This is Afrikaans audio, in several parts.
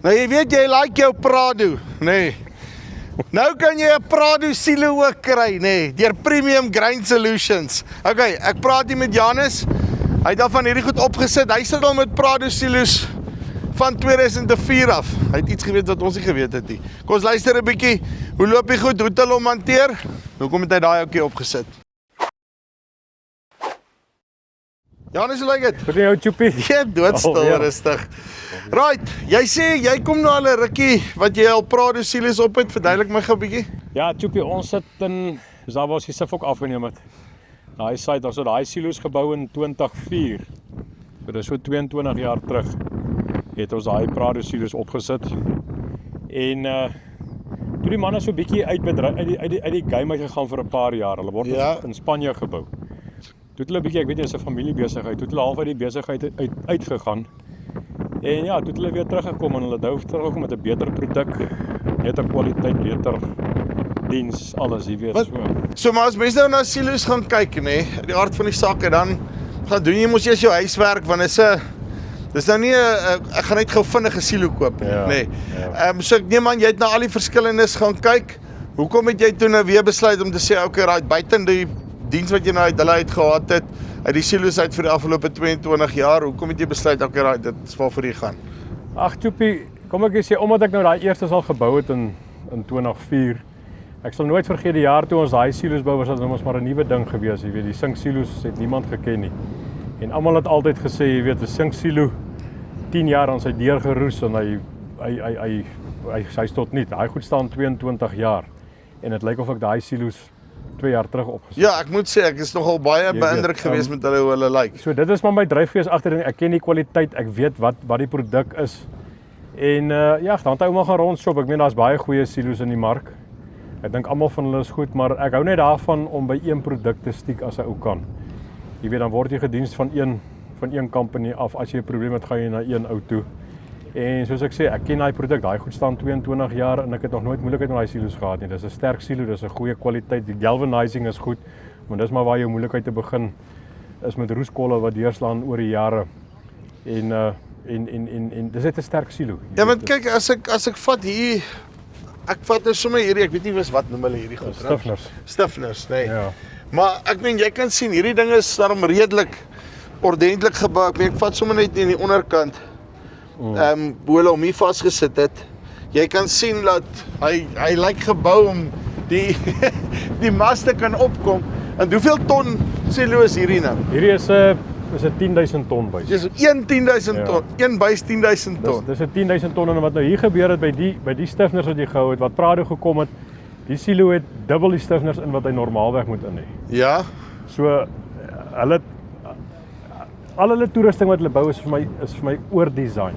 Nou jy weet jy like jou Prado, nee. Nou kan jy 'n Prado silo ook kry, nee, deur Premium Grain Solutions. Okay, ek praat hier met Janus. Hy het al van hierdie goed opgesit. Hy sit al met Prado silos van 2004 af. Hy het iets geweet wat ons nie geweet het nie. Kom ons luister 'n bietjie. Hoe loop die goed? Hoe het hulle hom hanteer? Hoekom het hy daai ouetjie opgesit? Janus, hoe lyk dit? Vir jou Choopie. Ja, doodstil, rustig. Right, jy sê jy kom nou al 'n rukkie wat jy al Prado silos op het. Verduidelik my gou 'n bietjie. Ja, Choopie, ons sit in daar waar ons die sif ook afgeneem het. Daai site, ons het daai silos gebou in 2004. So dis so 22 jaar terug. Het ons daai Prado silos opgesit. En toe die manne so 'n bietjie uit die game uit gegaan vir 'n paar jaar. Hulle word in Spanje gebou. Toe het hulle 'n bietjie, ek weet jy, is 'n familiebesigheid. Toe het hulle half uit die besigheid uitgegaan. En ja, toe het hulle weer teruggekom en hulle het teruggekom met 'n beter produk, beter kwaliteit, beter diens, alles, jy weet. So maar as mense nou na silos gaan kyk, nê, die aard van die saak, dan gaan doen jy mos eers jou huiswerk, want dis nou nie ek gaan net gou vinnige silo koop nie, nê. So ek neem aan jy het na al die verskillendes gaan kyk. Hoekom het jy toe nou weer besluit om te sê okay, right, buiten die diens wat jy nou uit hulle uitgehad het, uit die silos uit vir die afgelope 22 jaar, hoekom het jy besluit okay, right, dit is waarvoor jy gaan? Ag Choopie, kom ek sê omdat ek nou daai eerste al gebou het in 2004. Ek sal nooit vergeet die jaar toe ons daai silos bou, was dit nou maar 'n nuwe ding gewees, jy weet, die sink silos het niemand geken nie. En almal het altyd gesê, jy weet, 'n sink silo 10 jaar aan sy deur geroes en hy tot niet. Hy goed staan 22 jaar. En dit lyk of ek daai silos 2 jaar terug opgesit. Ja, ek moet sê ek is nogal baie beïndruk geweest met hulle hoe hulle lyk. So dit is maar my dryfgees agter ding. Ek ken die kwaliteit, ek weet wat die produk is. En ja, dan het hy ouma gaan rondshop. Ek meen daar's baie goeie silos in die mark. Ek dink almal van hulle is goed, maar ek hou net daarvan om by een produk te stiek as 'n ou kan. Jy weet, dan word jy gediens van een company af. As jy 'n probleem het, gaan jy na een ou toe. En soos ek sê, ek ken daai produk, daai goed staan 22 jaar en ek het nog nooit moeilikheid met daai silos gehad nie. Dis 'n sterk silo, dis 'n goeie kwaliteit. Die galvanizing is goed, maar dis maar waar jou moeilikheid te begin is met roeskolle wat deurslaan oor die jare. En dis net 'n sterk silo. Ja, want kyk, as ek vat hier, ek vat nou sommer hierdie, ek weet nie wat noem hulle hierdie goed. Stiffners, nee. Ja. Maar ek meen jy kan sien hierdie ding is daarom redelik ordentlik gebou. Ek vat sommer net in die onderkant. Hoe hulle hom hier vasgesit het. Jy kan sien dat hy lyk gebou om die die mas te kan opkom. En hoeveel ton silo is hierdie nou? Hierdie is 'n 10.000 ton buis. Dis 10.000 ton. Een buis 10.000 ton. Dis 'n 10.000 ton en wat nou hier gebeur het by die stiffners wat jy gehou het, wat Prado gekom het, die silo het dubbel die stiffners in wat hy normaalweg moet in hê. Ja. So al hulle toerusting wat hulle bou is vir my oordesign.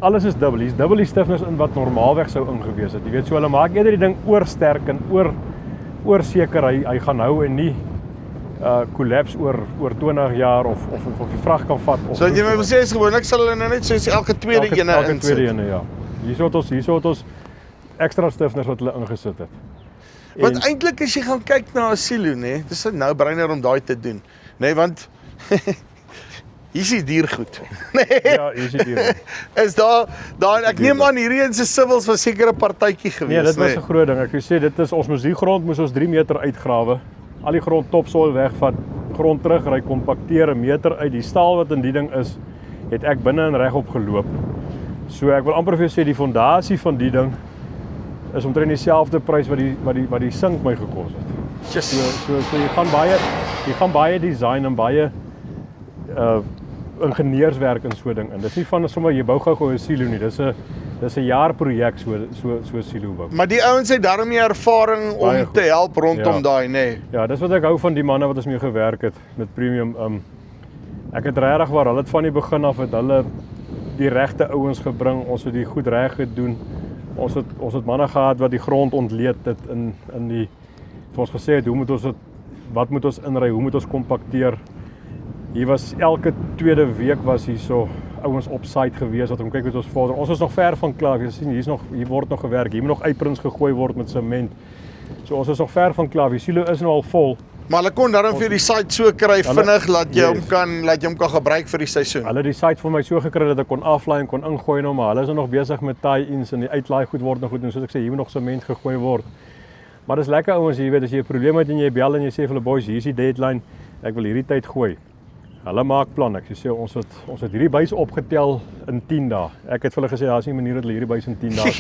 Alles is dubbel. Hier's dubbel die stiffness in wat normaalweg sou ingewees het. Jy weet, so hulle maak eerder die ding oorsterk en oorseker hy gaan hou en nie collapse oor 20 jaar of die vrag kan vat. So jy wil sê is gewoonlik sal hulle nou net soos elke tweede ene insit. Elke tweede ene, ja. Hier het ons extra stiffness wat hulle ingesit het. Want eintlik as jy gaan kyk na 'n silo, nê, dis 'n nou-brainer om daai te doen. Nê, want hier is die diergoed. Nee. Ja, hier is die diergoed. Is daar ek neem aan hierdie in se civils was seker 'n partytjie gewees. Nee, dit was 'n groot ding. Ek wil sê dit is ons moes die grond moes ons 3 meter uitgrawe. Al die grond topsoil wegvat, grond terugry, kompakteer 'n meter uit. Die staal wat in die ding is, het ek binne en regop geloop. So ek wil amper vir jou sê die fondasie van die ding is omtrent dieselfde prys wat die sink my gekos het. Yes. So jy gaan baie design en baie ingenieurswerk in so 'n ding in. Dis nie van sommer jy bou gou 'n silo nie. Dis 'n jaar projek so silo bou. Maar die ouens het daarom die ervaring om te help rondom daai, nê. Ja, dis wat ek hou van die manne wat ons mee gewerk het met Premium. Ek het regtig waar hulle het van die begin af het hulle die regte ouens gebring. Ons het die goed reg gedoen. Ons het manne gehad wat die grond ontleed het in die vir ons gesê het wat moet ons inry, hoe moet ons kompakteer. Hier was elke tweede week was hier so ouens op site gewees wat om kyk met ons vorder. Ons is nog ver van klaar. Jy sien hier word nog gewerk. Hier moet nog aprons gegooi word met sement. So ons is nog ver van klaar. Die silo is nou al vol. Maar hulle kon daarom vir die site so kry vinnig laat jy hom kan gebruik vir die seisoen. Hulle het die site vir my so gekry dat ek kon aflaai en kon ingooi nou, maar hulle is nog besig met tie-ins en die uitlaai goed word nog goed en soos ek sê, hier moet nog sement gegooi word. Maar dis lekker ouens, jy weet, as jy 'n probleem het en jy bel en jy sê vir hulle boys, hier is die deadline, ek wil hierdie tyd gooi. Hulle maak plan. Ek sê ons het hierdie buis opgetel in 10 dae. Ek het vir hulle gesê daar's nie 'n manier dat hulle hierdie buis in 10 dae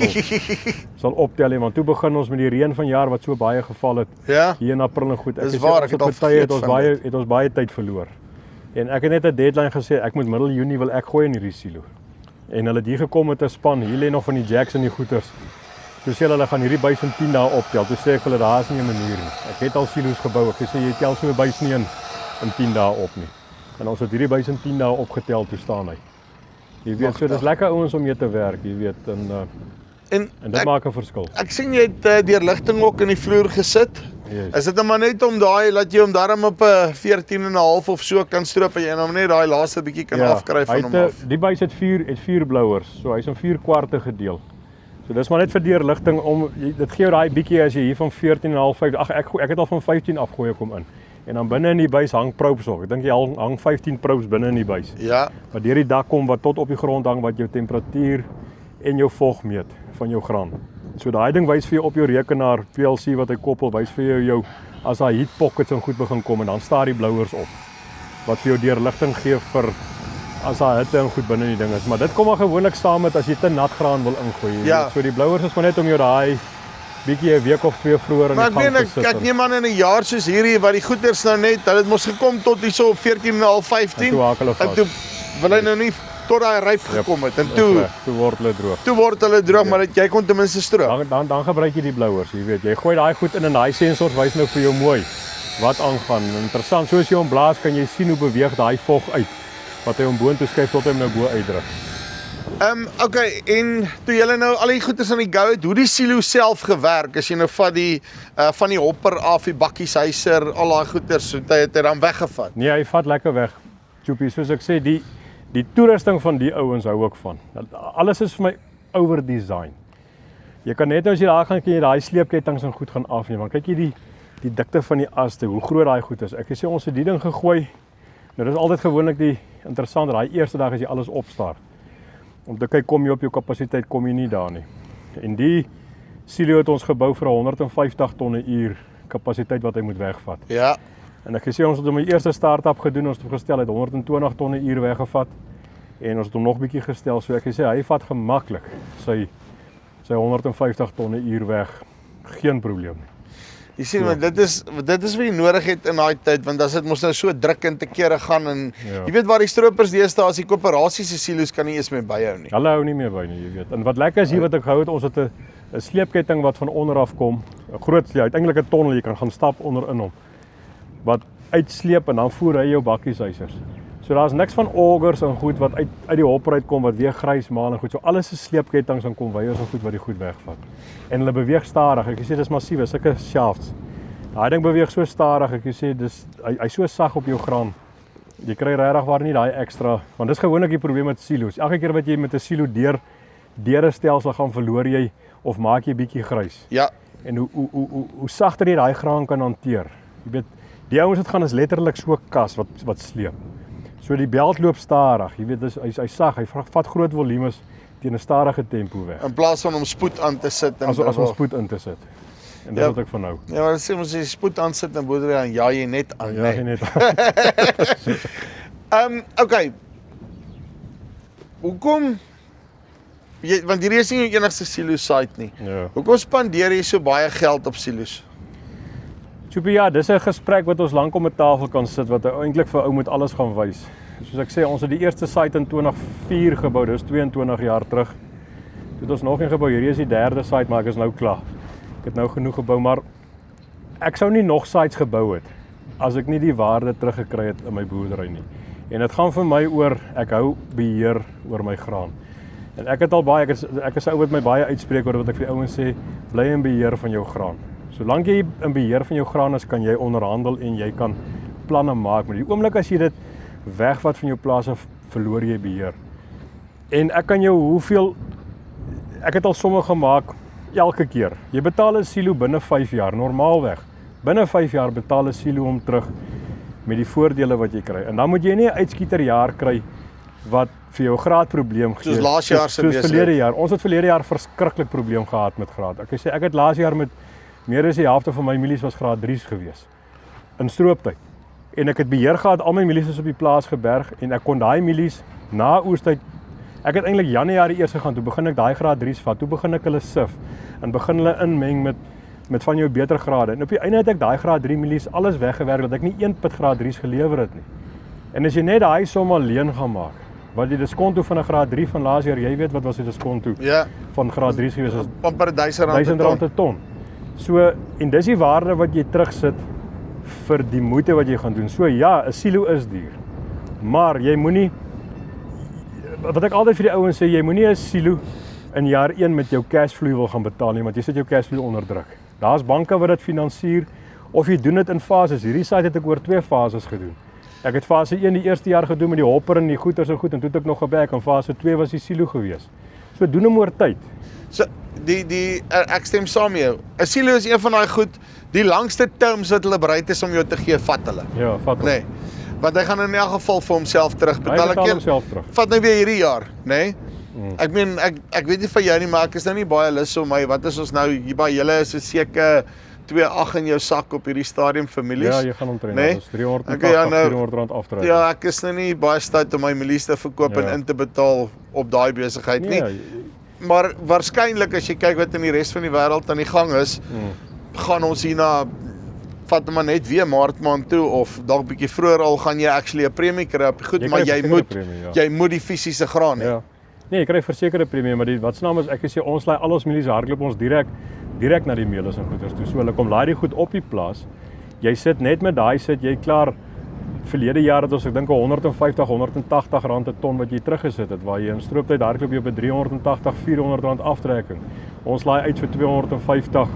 sal optel nie, want toe begin ons met die reën van jaar wat so baie geval het. Ja. Hier in April en goed. Dis waar, ek het al vergeet het ons baie tyd verloor. En ek het net 'n deadline gesê, ek moet middel Junie wil ek gooi in hierdie silo. En hulle het hier gekom met 'n span. Hier lê nog van die jacks en die goeters. Toe sê hulle gaan hierdie buis in 10 dae optel. Toe sê ek hulle daar's nie 'n manier nie. Ek het al silo's gebou. Ek sê jy tel so 'n buis nie in 10 dae op nie. En ons het hierdie buis in 10 dae opgetel, toe staan hy. Jy weet, so dis lekker ouens om mee te werk, jy weet, en dit maak 'n verskil. Ek sien jy het deurligting ook in die vloer gesit. Yes. Is dit maar net om laat jy hom daarom op 'n 14,5 of so kan stroop en jy hom net daai laaste bietjie kan afkry van hom af. Die buis het 4 blowers, so hy's in 4 kwarte gedeel. So dis maar net vir deurligting om dit gee jou daai bietjie as jy hier van 14,5 ek het al van 15 afgooi kom in. En dan binne in die buis hang probes ook. Ek dink jy hang 15 probes binne in die buis. Ja. Wat deur die dak kom wat tot op die grond hang wat jou temperatuur en jou vog meet van jou graan. So daai ding wys vir jou op jou rekenaar PLC wat hy koppel, wys vir jou as daai heat pockets en goed begin kom en dan staar die blowers op. Wat vir jou deurligting gee vir as daai hitte en goed binne in die ding is. Maar dit kom maar gewoonlik saam met as jy te nat graan wil ingooi. Ja. So die blowers is maar net om jou daai bietjie 'n week of 2 vroeër in die gang te sit. Ek neem aan in 'n jaar soos hierdie wat die goeders nou net, hulle het mos gekom tot hierso op 14,5, 15. En toe wil hy nou nie tot daai ryp gekom het en toe word hulle droog. Toe word hulle droog, maar jy kon ten minste stroop. Dan gebruik jy die blowers, jy weet. Jy gooi daai goed in en daai sensors wys nou vir jou mooi wat aangaan. Interessant, soos jy hom blaas kan jy sien hoe beweeg daai vog uit wat hy hom boontoe skuif tot hy hom nou bo uitdruk. Okay, en toe julle nou al die goeders aan die go het, hoe die silo self gewerk, as jy nou vat die van die hopper af, die bakkieshuiser, al daai goeders, so het hy dan weggevat? Nee, hy vat lekker weg. Choopie, soos ek sê, die toerusting van die ouens hou ook van. Alles is vir my overdesign. Jy kan net nou as jy daar gaan, kan jy daai sleepketings en goed gaan afneem, want kyk jy die dikte van die aste, hoe groot daai goed is. Ek sê ons het die ding gegooi. Nou dis altyd gewoonlik die interessant, daai eerste dag as jy alles opstart. Om te kyk kom jy op jou kapasiteit, kom jy nie daar nie. En die silo het ons gebou vir 150 tonne uur kapasiteit wat hy moet wegvat. Ja. En ek gesê ons het hom die eerste start-up gedoen, ons het gestel het 120 tonne uur weggevat en ons het hom nog bietjie gestel, so ek gesê hy vat gemaklik sy 150 tonne uur weg, geen probleem nie. Jy sien, want dit is wat jy nodig het in daai tyd, want as dit mos nou so drukkend te kere gaan en jy weet waar die stroopers deesdae as die koöperasies se silo's kan nie eens meer byhou nie. Hulle hou nie meer by nie, jy weet. En wat lekker is hier wat ek gehou het, ons het 'n sleepketting wat van onder af kom, 'n groot sleep, uiteindelik 'n tonnel, jy kan gaan stap onder in hom. Wat uitsleep en dan voer hy jou bakkieshuisers. So daar's niks van augers en goed wat uit die hopper uitkom wat weer grys maal en goed. So alles is sleepkettings en konveiers en goed wat die goed wegvat. En hulle beweeg stadig. Ek sê dis massief, sulke shafts. Daai ding beweeg so stadig. Ek sê dis hy so sag op jou graan. Jy kry regtig waar nie daai ekstra, want dis gewoonlik die probleem met silo's. Elke keer wat jy met 'n silo deur 'n stelsel gaan, verloor jy of maak jy bietjie grys. Ja. En hoe sagter jy daai graan kan hanteer. Jy weet, die ouens wat gaan is letterlik so 'n kas wat sleep. So die belt loop stadig, jy weet, hy sag, hy vat groot volumes teen 'n stadige tempo weg. In plaas van om spoed aan te sit en as om spoed in te sit. En dit wat ek van nou. Ja, maar sê ons as jy spoed aan sit en boerdery dan jaag jy net aan, ja, net. Okay. Hoekom want hierdie is nie jou enigste silo site nie. Ja. Hoekom spandeer jy so baie geld op silo's? Ja, dis 'n gesprek wat ons lank om 'n tafel kan sit wat eintlik vir ou moet alles gaan wys. Soos ek sê, ons het die eerste site in 2004 gebou, dis 22 jaar terug. Toe het ons nog een gebou, hierdie is die derde site, maar ek is nou klaar. Ek het nou genoeg gebou, maar ek sou nie nog sites gebou het as ek nie die waarde teruggekry het in my boerdery nie. En dit gaan vir my oor, ek hou beheer oor my graan. En ek het al baie, ek is 'n ou wat my baie uitspreek oor wat ek vir die ouens sê, bly in beheer van jou graan. Solank jy in beheer van jou graan is, kan jy onderhandel en jy kan planne maak. Maar die oomblik as jy dit wegvat van jou plaas af, verloor jy beheer. En ek kan jou ek het al somme gemaak elke keer. Jy betaal 'n silo binne 5 jaar, normaalweg. Binne 5 jaar betaal 'n silo hom terug met die voordele wat jy kry. En dan moet jy nie 'n uitskieterjaar kry wat vir jou graadprobleem gee. Soos laas jaar se soos verlede jaar. Ons het verlede jaar verskriklik probleem gehad met graad. Ek het laas jaar met meer as die helfte van my mielies was graad 3's gewees. In strooptyd. En ek het beheer gehad, al my mielies is op die plaas geberg en ek kon daai mielies na oestyd. Ek het eintlik Januarie eers gegaan, toe begin ek daai graad 3's vat, toe begin ek hulle sif en begin hulle inmeng met van jou beter grade. En op die einde het ek daai graad 3 mielies alles weggewerk dat ek nie een pit graad 3's gelewer het nie. En as jy net daai som alleen gaan maak, wat die diskonto van 'n graad 3 van laas jaar, jy weet wat was die diskonto van graad 3's gewees is amper R1000 'n ton. So en dis die waarde wat jy terugsit vir die moeite wat jy gaan doen. So ja, 'n silo is duur. Maar jy moenie, wat ek altyd vir die ouens sê, jy moenie 'n silo in jaar 1 met jou cashflow wil gaan betaal nie, want jy sit jou cashflow onder druk. Daar's banke wat dit finansier of jy doen dit in fases. Hierdie site het ek oor 2 fases gedoen. Ek het fase 1 die eerste jaar gedoen met die hopper en die goeters en goed en toe het ek nog gebek en fase 2 was die silo gewees. So doen hom oor tyd. So ek stem saam met jou. 'n Silo is een van daai goed, die langste terms wat hulle bereid is om jou te gee, vat hulle. Ja, vat hom. Nee. Want hy gaan in elk geval vir homself terugbetaal. Hy betaal homself terug. Vat nou weer hierdie jaar, nê? Ek meen ek weet nie van jou nie, maar ek is nou nie baie lus om my, wat is ons nou hier by julle is 'n seker 2.8 in jou sak op hierdie stadium vir milies. Ja, jy gaan omtrent, nee? Dis R380, Okay, ja, nou, R400 aftrek. Ja, ek is nou nie baie stout om my milies te verkoop en in te betaal op daai besigheid nie. Maar waarskynlik as jy kyk wat in die res van die wêreld aan die gang is, gaan ons hier na vat maar net weer Maart maand toe of dalk bietjie vroeër al gaan jy actually 'n premie kry op goed, maar jy moet die fisiese graan hê. Ja. Nee, jy kry versekerde premie, maar wat snaam is ek sê ons laai al ons mielies hardloop ons direk na die meulers en goeders toe. So hulle kom laai die goed op die plaas. Jy sit net met daai jy klaar. Verlede jaar het ons ek dink 150, 180 rand 'n ton wat jy teruggesit het, waar jy in strooptyd hardloop jy op 'n 380, 400 rand aftrekking. Ons laai uit vir 250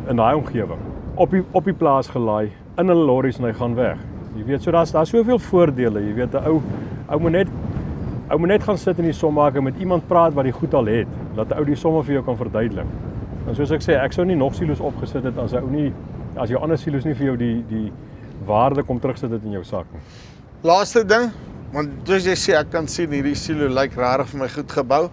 in daai omgewing. Op die plaas gelaai in hulle lorries en hy gaan weg. Jy weet, so daar's soveel voordele. Jy weet 'n ou moet net gaan sit in die som maak en met iemand praat wat die goed al het, dat 'n ou die somme vir jou kan verduidelik. En soos ek sê, ek sou nie nog silo's opgesit het as jou ander silo's nie vir jou die waarde kom terugsit dit in jou sak nie. Laaste ding, want soos jy sê, ek kan sien hierdie silo lyk regtig vir my goed gebou.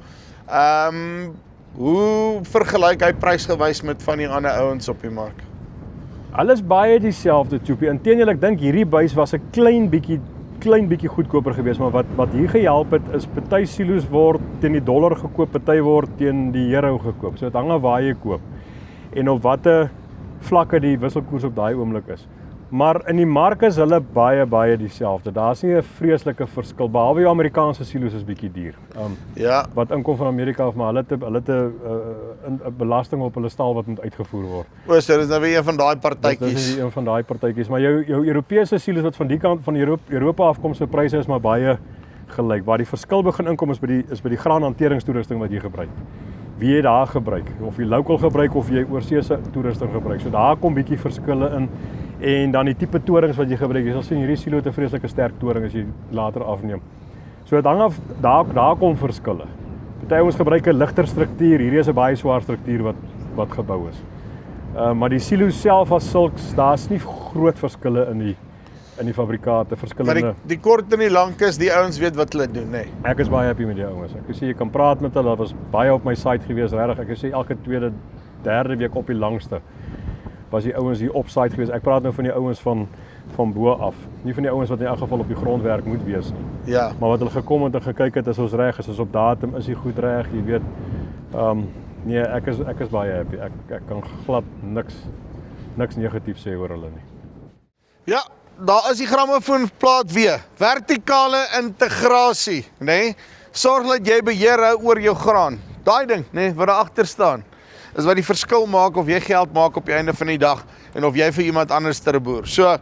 Hoe vergelyk hy prysgewys met van die ander ouens op die mark? Alles baie dieselfde, Tjoepie. Inteendeel, ek dink hierdie buis was 'n klein bietjie goedkoper geweest, maar wat hier gehelp het is party silo's word teen die dollar gekoop, party word teen die euro gekoop. So dit hang af waar jy koop en op watter vlakke die wisselkoers op daai oomblik is. Maar in die mark is hulle baie dieselfde. Daar's nie 'n vreeslike verskil behalwe die Amerikaanse silo's is bietjie duur. Ja, Wat inkom van Amerika af, maar hulle het 'n belasting op hulle staal wat moet uitgevoer word. O, so dis nou weer een van daai partytjies. Dit is een van daai partytjies, maar jou Europese silo's wat van die kant van Europa afkom, se pryse is maar baie gelyk. Waar die verskil begin inkom is by die graanhanteringstoerusting wat jy gebruik. Wie jy daar gebruik, of jy local gebruik of jy oorseese toerusting gebruik. So daar kom bietjie verskille in. En dan die tipe torings wat jy gebruik. Jy sal sien hierdie silo het 'n vreeslike sterk toring as jy later afneem. So dit hang af, daar kom verskille. Party ouens gebruik 'n ligter struktuur, hierdie is 'n baie swaar struktuur wat gebou is. Maar die silo self as sulks, daar's nie groot verskille in die fabrikate, verskillende. Maar die kort en die lank is, die ouens weet wat hulle doen, nê. Ek is baie happy met die ouens. Ek sê jy kan praat met hulle, was baie op my site gewees, regtig. Ek sê elke tweede, derde week op die langste was die ouens hier op site gewees. Ek praat nou van die ouens van bo af. Nie van die ouens wat in elk geval op die grondwerk moet wees nie. Ja. Maar wat hulle gekom het en gekyk het, is ons reg, is ons op datum, is die goed reg, jy weet. Nee, ek is baie happy. Ek kan glad niks negatief sê oor hulle nie. Ja, daar is die grammofoonplaat weer. Vertikale integrasie, nê? Sorg dat jy beheer hou oor jou graan. Daai ding, nê, wat daar agter staan, is wat die verskil maak of jy geld maak op die einde van die dag en of jy vir iemand anders te boer. So,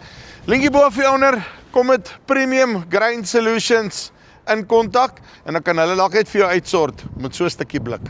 linkie bo vir jou onder, kom met Premium Grain Solutions in kontak en dan kan hulle dalk net vir jou uitsort met so 'n stukkie blik.